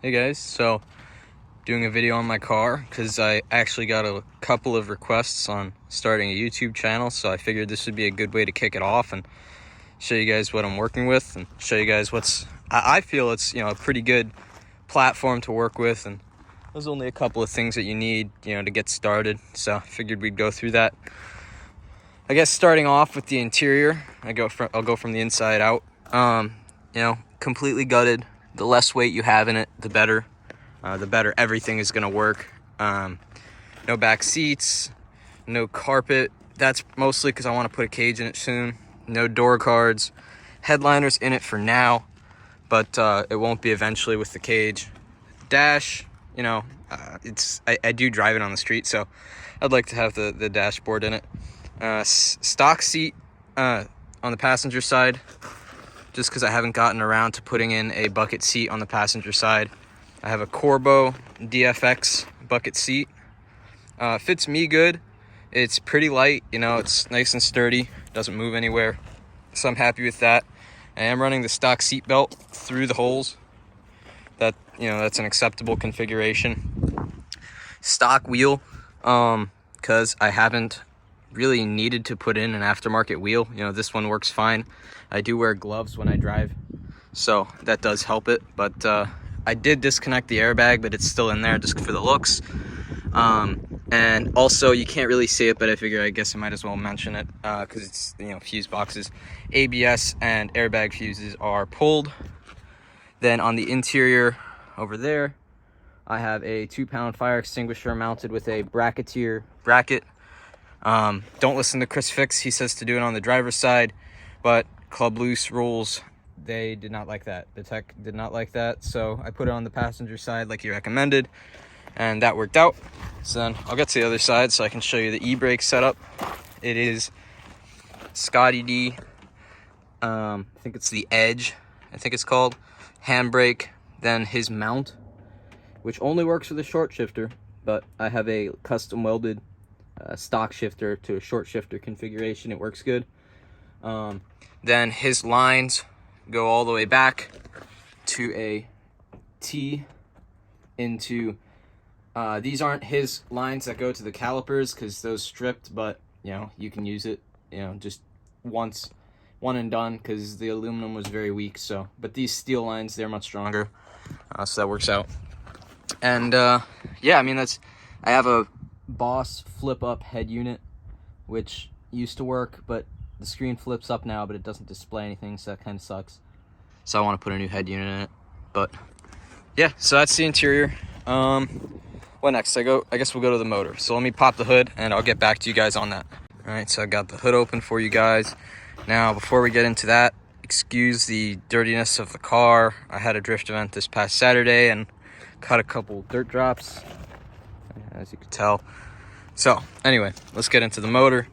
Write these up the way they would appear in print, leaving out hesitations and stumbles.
Hey guys, so doing a video on my car because I actually got a couple of requests on starting a YouTube channel, so I figured this would be a good way to kick it off and show you guys what I'm working with and show you guys what's I feel it's a pretty good platform to work with, and there's only a couple of things that you need to get started, so I figured we'd go through that. I guess starting off with the interior, I'll go from the inside out. Completely gutted. The less weight you have in it, the better. The better everything is going to work. No back seats, no carpet. That's mostly because I want to put a cage in it soon. No door cards. Headliners in it for now, but it won't be eventually with the cage. Dash, I do drive it on the street, so I'd like to have the dashboard in it. Stock seat on the passenger side, just because I haven't gotten around to putting in a bucket seat on the passenger side. I have a Corbo DFX bucket seat. Fits me good. It's pretty light, it's nice and sturdy, doesn't move anywhere, so I'm happy with that. I am running the stock seat belt through the holes. That's an acceptable configuration. Stock wheel, because I haven't really needed to put in an aftermarket wheel. This one works fine. I do wear gloves when I drive, so that does help it, but I did disconnect the airbag, but it's still in there just for the looks. And also, you can't really see it, but I guess I might as well mention it because it's fuse boxes. ABS and airbag fuses are pulled. Then on the interior over there, I have a 2-pound fire extinguisher mounted with a bracketeer bracket. Don't listen to Chris Fix. He says to do it on the driver's side, but Club Loose rules, they did not like that. The tech did not like that, so I put it on the passenger side like he recommended, and that worked out. So then I'll get to the other side so I can show you the e-brake setup. It is Scotty D. I think it's the Edge, I think it's called. Handbrake, then his mount, which only works with a short shifter, but I have a custom welded stock shifter to a short shifter configuration. It works good. Then his lines go all the way back to a T into these aren't his lines that go to the calipers because those stripped, but you can use it just once, one and done, because the aluminum was very weak. So but these steel lines, they're much stronger, so that works out. And I have a Boss flip up head unit, which used to work, but the screen flips up now, but it doesn't display anything, so that kind of sucks. So I want to put a new head unit in it. But yeah, so that's the interior. What next? I guess we'll go to the motor. So let me pop the hood and I'll get back to you guys on that. All right, so I got the hood open for you guys. Now, before we get into that, excuse the dirtiness of the car. I had a drift event this past Saturday and caught a couple dirt drops, as you can tell. So anyway, let's get into the motor.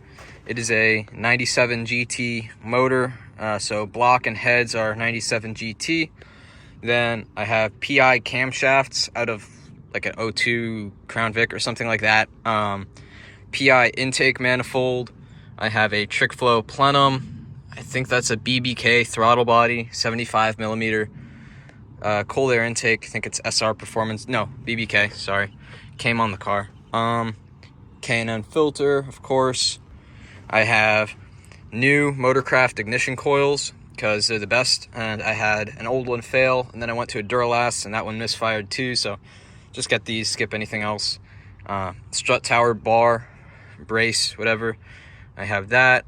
It is a 97 GT motor. So block and heads are 97 GT. Then I have PI camshafts out of like an 02 Crown Vic or something like that. PI intake manifold. I have a TrickFlow plenum. I think that's a BBK throttle body, 75 millimeter. Cold air intake. I think it's SR Performance. No, BBK. Sorry, came on the car. K&N filter, of course. I have new Motorcraft ignition coils because they're the best, and I had an old one fail, and then I went to a Duralast and that one misfired too, so just get these, skip anything else. Strut tower bar, brace, whatever. I have that.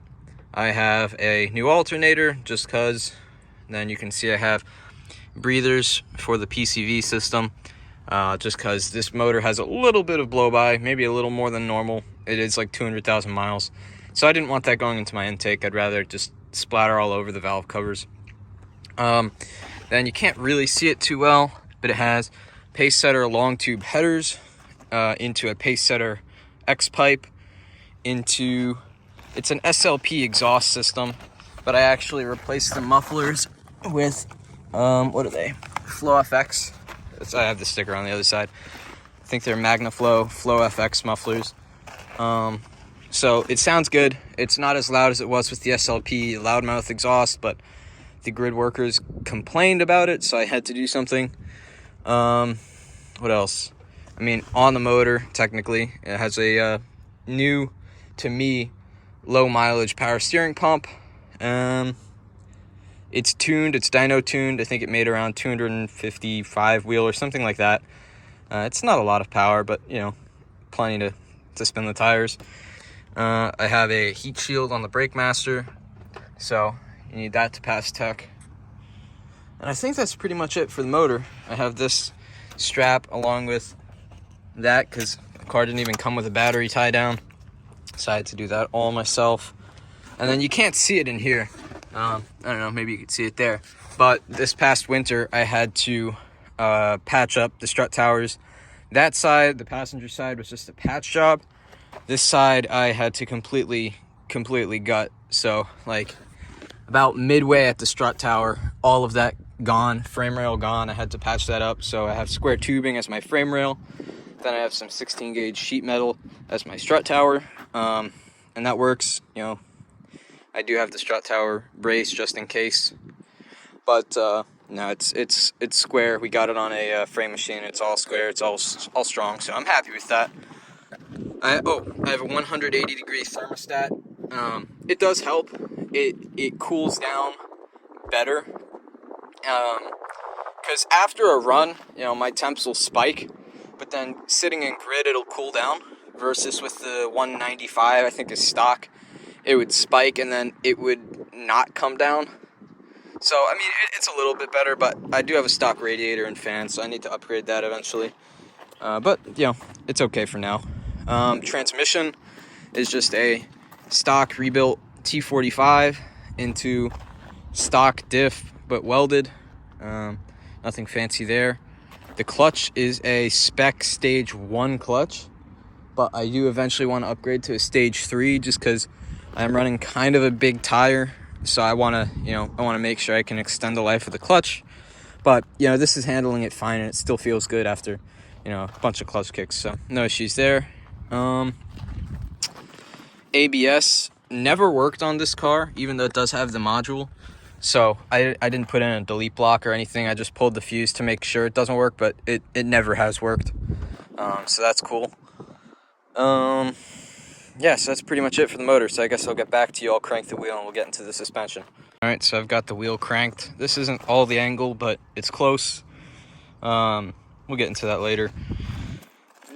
I have a new alternator just because. Then you can see I have breathers for the PCV system. Just because this motor has a little bit of blow-by, maybe a little more than normal. It is like 200,000 miles. So I didn't want that going into my intake. I'd rather just splatter all over the valve covers. Then you can't really see it too well, but it has pace setter long tube headers into a pace setter X pipe into, it's an SLP exhaust system, but I actually replaced the mufflers with, what are they? Flow FX. I have the sticker on the other side. I think they're MagnaFlow Flow FX mufflers. So it sounds good. It's not as loud as it was with the SLP loudmouth exhaust, but the grid workers complained about it, so I had to do something. What else? I mean, on the motor, technically, it has a new, to me, low mileage power steering pump. It's tuned, it's dyno tuned. I think it made around 255 wheel or something like that. It's not a lot of power, but you know, plenty to spin the tires. I have a heat shield on the brake master, so you need that to pass tech. And I think that's pretty much it for the motor. I have this strap along with that because the car didn't even come with a battery tie down, so I had to do that all myself. And then you can't see it in here. I don't know, maybe you could see it there, but this past winter I had to patch up the strut towers. That side, the passenger side, was just a patch job. This side I had to completely gut. So like about midway at the strut tower, all of that gone, frame rail gone. I had to patch that up. So I have square tubing as my frame rail, then I have some 16 gauge sheet metal as my strut tower, and that works. You know, I do have the strut tower brace just in case, but no, it's square. We got it on a frame machine. It's all square. It's all strong. So I'm happy with that. I have a 180 degree thermostat. It does help. It cools down better. Because after a run, you know, my temps will spike, but then sitting in grid, it'll cool down. Versus with the 195, I think is stock, it would spike and then it would not come down. So, I mean, it's a little bit better, but I do have a stock radiator and fan, so I need to upgrade that eventually. But, you know, it's okay for now. Transmission is just a stock rebuilt T45 into stock diff, but welded. Nothing fancy there. The clutch is a spec stage 1 clutch, but I do eventually want to upgrade to a stage 3 just because I'm running kind of a big tire. So I want to make sure I can extend the life of the clutch. But, you know, this is handling it fine and it still feels good after, you know, a bunch of clutch kicks. So no issues there. ABS never worked on this car, even though it does have the module. So I didn't put in a delete block or anything. I just pulled the fuse to make sure it doesn't work, but it never has worked. So that's cool. Yeah, so that's pretty much it for the motor. So I guess I'll get back to you. I'll crank the wheel and we'll get into the suspension. All right, so I've got the wheel cranked. This isn't all the angle, but it's close. We'll get into that later.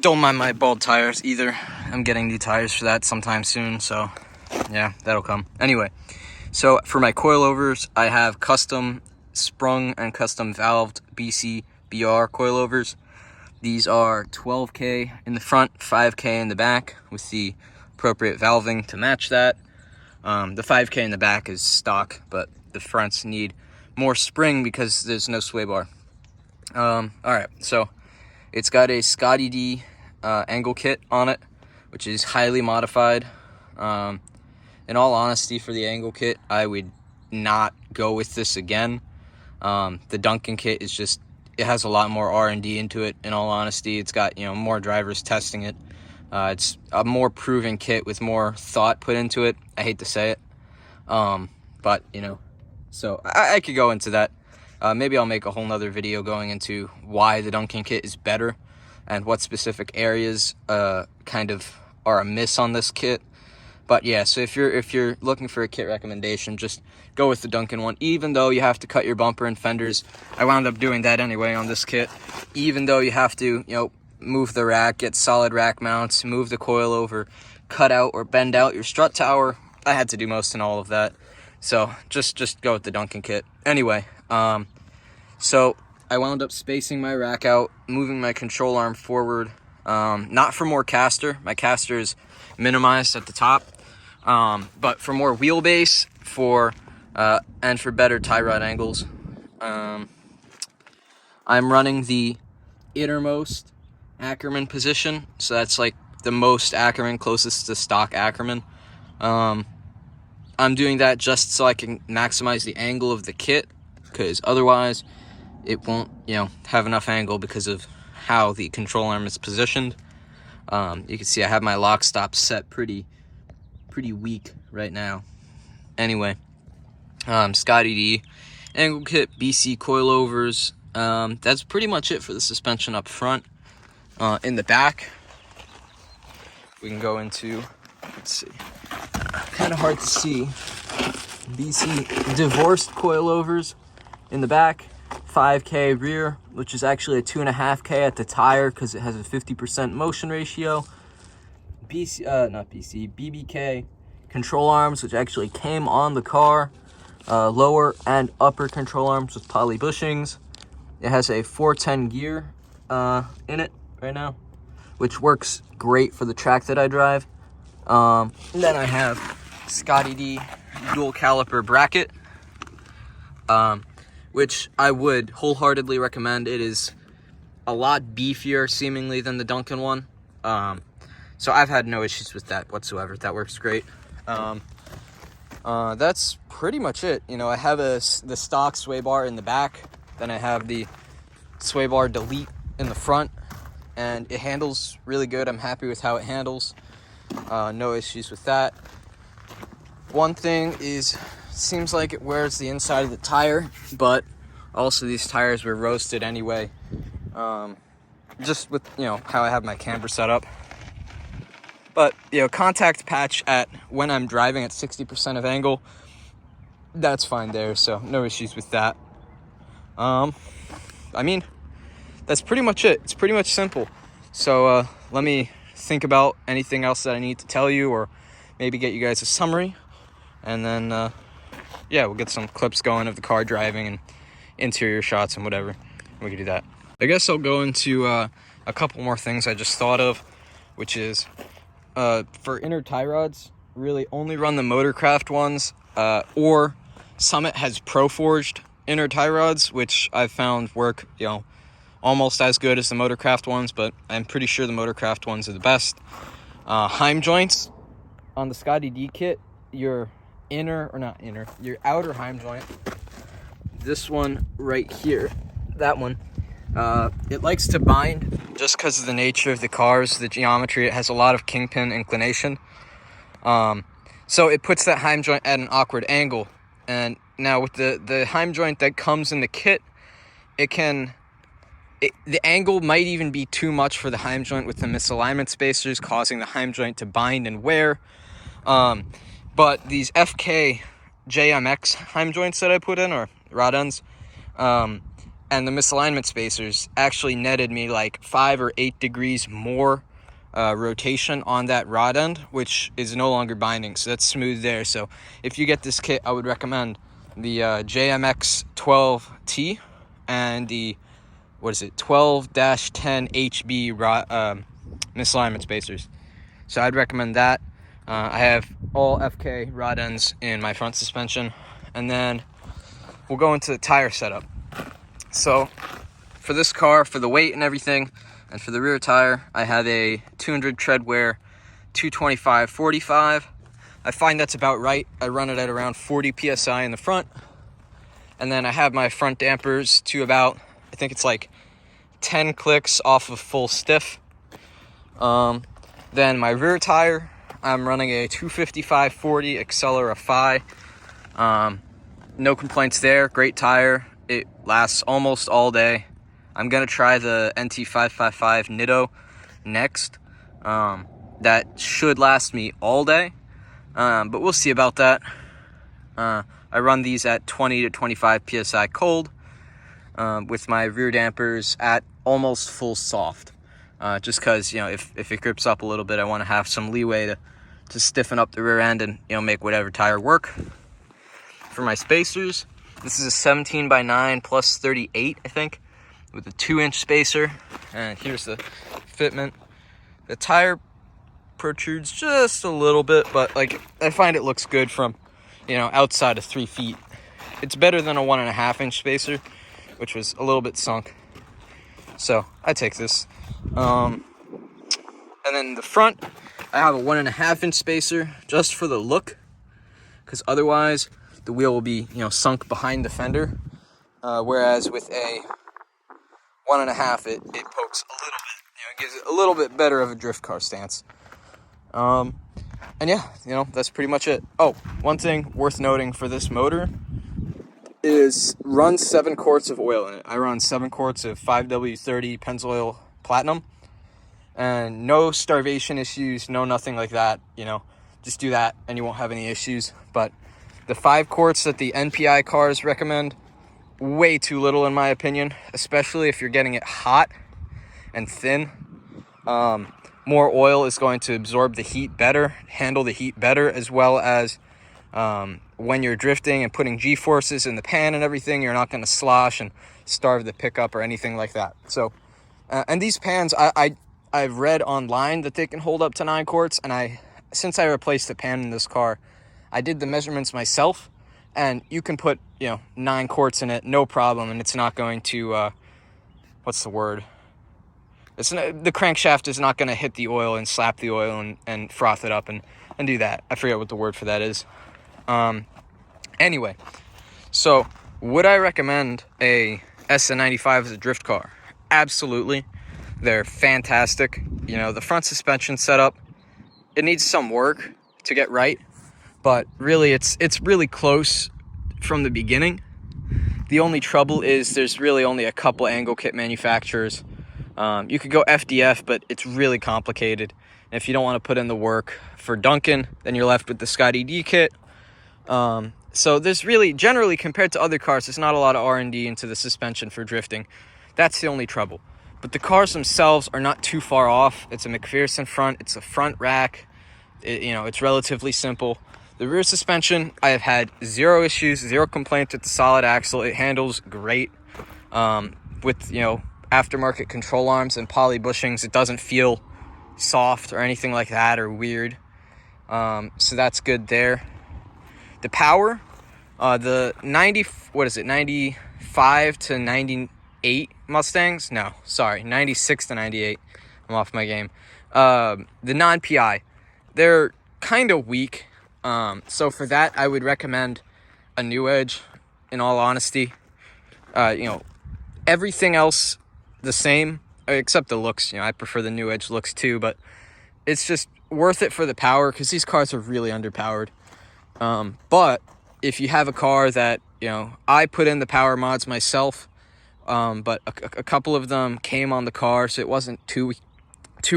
Don't mind my bald tires either. I'm getting new tires for that sometime soon, so yeah, that'll come. Anyway, so for my coilovers, I have custom sprung and custom valved BC BR coilovers. These are 12K in the front, 5K in the back with the appropriate valving to match that. The 5K in the back is stock, but the fronts need more spring because there's no sway bar. All right, so it's got a Scotty D angle kit on it, which is highly modified. In all honesty, for the angle kit, I would not go with this again. The Duncan kit is just, it has a lot more R&D into it. In all honesty, it's got, you know, more drivers testing it. It's a more proven kit with more thought put into it. I hate to say it, but you know, so I could go into that. Maybe I'll make a whole nother video going into why the Duncan kit is better and what specific areas kind of are amiss on this kit. But yeah, so if you're looking for a kit recommendation, just go with the Duncan one. Even though you have to cut your bumper and fenders, I wound up doing that anyway on this kit. Even though you have to, you know, move the rack, get solid rack mounts, move the coil over, cut out or bend out your strut tower, I had to do most and all of that. So just go with the Duncan kit. Anyway, so I wound up spacing my rack out, moving my control arm forward, not for more caster. My caster is minimized at the top, but for more wheelbase, and for better tie rod angles. I'm running the innermost Ackerman position, so that's like the most Ackerman, closest to stock Ackerman. I'm doing that just so I can maximize the angle of the kit, because otherwise it won't, you know, have enough angle because of how the control arm is positioned. You can see I have my lock stop set pretty weak right now. Anyway, Scotty D angle kit, BC coilovers, That's pretty much it for the suspension up front. In the back, we can go into, let's see, kind of hard to see, BC divorced coilovers in the back, 5K rear, which is actually a 2.5K at the tire because it has a 50% motion ratio. BBK control arms, which actually came on the car, lower and upper control arms with poly bushings. It has a 410 gear in it right now, which works great for the track that I drive. And then I have Scotty D dual caliper bracket, which I would wholeheartedly recommend. It is a lot beefier seemingly than the Duncan one. So I've had no issues with that whatsoever. That works great. That's pretty much it. You know, I have the stock sway bar in the back. Then I have the sway bar delete in the front, and it handles really good. I'm happy with how it handles. No issues with that. One thing is, seems like it wears the inside of the tire, but also these tires were roasted anyway. Just with, you know, how I have my camber set up. But, you know, contact patch at when I'm driving at 60% of angle, that's fine there, so no issues with that. I mean, that's pretty much it. It's pretty much simple. So let me think about anything else that I need to tell you, or maybe get you guys a summary, and then yeah, we'll get some clips going of the car driving and interior shots and whatever. We can do that. I guess I'll go into a couple more things I just thought of, which is for inner tie rods, really only run the Motorcraft ones, or Summit has Pro Forged inner tie rods, which I've found work, you know, almost as good as the Motorcraft ones, but I'm pretty sure the Motorcraft ones are the best. Heim joints on the Scotty D kit, your outer Heim joint, this one right here, that one, it likes to bind just because of the nature of the cars, the geometry. It has a lot of kingpin inclination. So it puts that Heim joint at an awkward angle. And now with the Heim joint that comes in the kit, the angle might even be too much for the Heim joint with the misalignment spacers, causing the Heim joint to bind and wear. But these FK JMX Heim joints that I put in, or rod ends, and the misalignment spacers actually netted me like 5 or 8 degrees more rotation on that rod end, which is no longer binding, so that's smooth there. So if you get this kit, I would recommend the JMX 12T and the 12-10 HB misalignment spacers. So I'd recommend that. I have all FK rod ends in my front suspension, and then we'll go into the tire setup. So for this car, for the weight and everything, and for the rear tire, I have a 200 treadwear 225/45. I find that's about right. I run it at around 40 psi in the front, and then I have my front dampers to about, I think it's like 10 clicks off of full stiff. Then my rear tire, I'm running a 255/40 Accelera Phi. No complaints there. Great tire. It lasts almost all day. I'm gonna try the NT555 Nitto next. That should last me all day, but we'll see about that. I run these at 20 to 25 psi cold, with my rear dampers at almost full soft, just because, you know, if it grips up a little bit, I want to have some leeway to stiffen up the rear end and, you know, make whatever tire work. For my spacers, this is a 17x9 plus 38, I think, with a 2-inch spacer. And here's the fitment. The tire protrudes just a little bit, but like, I find it looks good from, you know, outside of 3 feet. It's better than a 1.5-inch spacer, which was a little bit sunk. So I take this. And then the front, I have a 1.5-inch spacer just for the look, because otherwise the wheel will be, you know, sunk behind the fender. Whereas with a 1.5, it pokes a little bit, you know, it gives it a little bit better of a drift car stance. And yeah, you know, that's pretty much it. Oh, one thing worth noting for this motor, is run 7 quarts of oil in it. I run 7 quarts of 5W30 Pennzoil Platinum, and no starvation issues, no nothing like that. You know, just do that and you won't have any issues. But the 5 quarts that the NPI cars recommend, way too little in my opinion, especially if you're getting it hot and thin. More oil is going to absorb the heat better, handle the heat better, as well as when you're drifting and putting G-forces in the pan and everything, you're not going to slosh and starve the pickup or anything like that. So, and these pans, I've read online that they can hold up to 9 quarts, and since I replaced the pan in this car, I did the measurements myself, and you can put, 9 quarts in it, no problem, and it's not going to, what's the word? The crankshaft is not going to hit the oil and slap the oil and froth it up and do that. I forget what the word for that is. Anyway, so would I recommend a SN95 as a drift car? Absolutely. They're fantastic. The front suspension setup, it needs some work to get right, but really it's really close from the beginning. The only trouble is there's really only a couple angle kit manufacturers. You could go FDF, but it's really complicated. And if you don't want to put in the work for Duncan, then you're left with the Scotty D kit. So there's really, generally compared to other cars, there's not a lot of R&D into the suspension for drifting. That's the only trouble. But the cars themselves are not too far off. It's a McPherson front. It's a front rack. It's relatively simple. The rear suspension, I have had zero issues, zero complaints with the solid axle. It handles great. With, aftermarket control arms and poly bushings, it doesn't feel soft or anything like that or weird. So that's good there. The power, the 95 to 98 Mustangs, 96 to 98, I'm off my game. The non-PI, they're kind of weak. So for that, I would recommend a New Edge, in all honesty. Everything else the same, except the looks. I prefer the New Edge looks too, but it's just worth it for the power because these cars are really underpowered. But if you have a car that, I put in the power mods myself, but a couple of them came on the car, so it wasn't too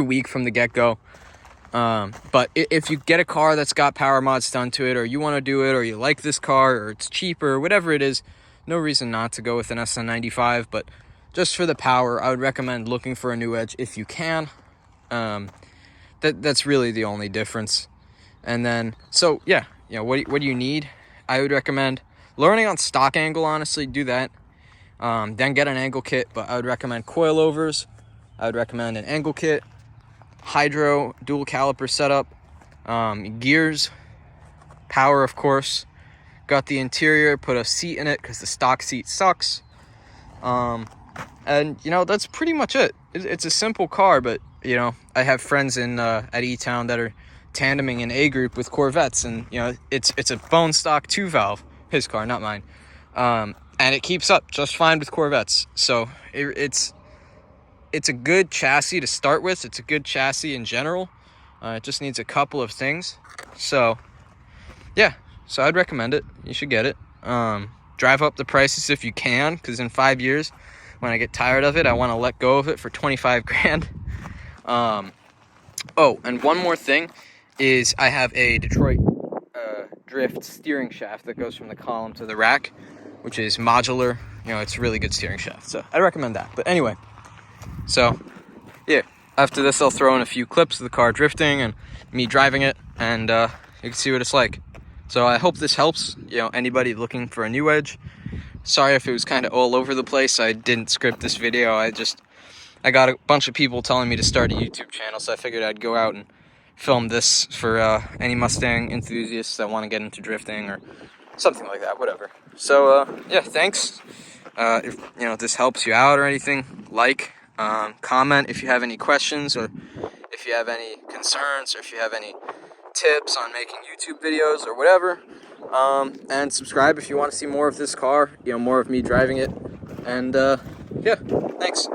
weak from the get-go. But if you get a car that's got power mods done to it, or you want to do it, or you like this car, or it's cheaper, or whatever it is, no reason not to go with an SN95. But just for the power, I would recommend looking for a New Edge if you can. That's really the only difference. And then, so yeah, what do you need? I would recommend learning on stock angle, honestly, do that. Then get an angle kit, but I would recommend coilovers. I would recommend an angle kit, hydro, dual caliper setup, gears, power, of course. Got the interior, put a seat in it because the stock seat sucks. And, that's pretty much it. It's a simple car, but, I have friends at E-Town that are tandeming an A group with Corvettes, and, it's a bone stock 2-valve, his car, not mine. And it keeps up just fine with Corvettes. So it's a good chassis to start with. It's a good chassis in general. It just needs a couple of things. So, yeah. So I'd recommend it. You should get it. Drive up the prices if you can, because in 5 years, when I get tired of it, I want to let go of it for 25 grand. Oh, and one more thing is I have a Detroit Drift steering shaft that goes from the column to the rack, which is modular. It's a really good steering shaft. So I recommend that. But anyway, so yeah, after this, I'll throw in a few clips of the car drifting and me driving it, and you can see what it's like. So I hope this helps, anybody looking for a New Edge. Sorry if it was kind of all over the place. I didn't script this video. I got a bunch of people telling me to start a YouTube channel, so I figured I'd go out and film this for any Mustang enthusiasts that want to get into drifting or something like that, whatever. So, yeah, thanks. If, this helps you out or anything, comment if you have any questions, or if you have any concerns, or if you have any tips on making YouTube videos or whatever. And subscribe if you want to see more of this car, more of me driving it. And, yeah, thanks.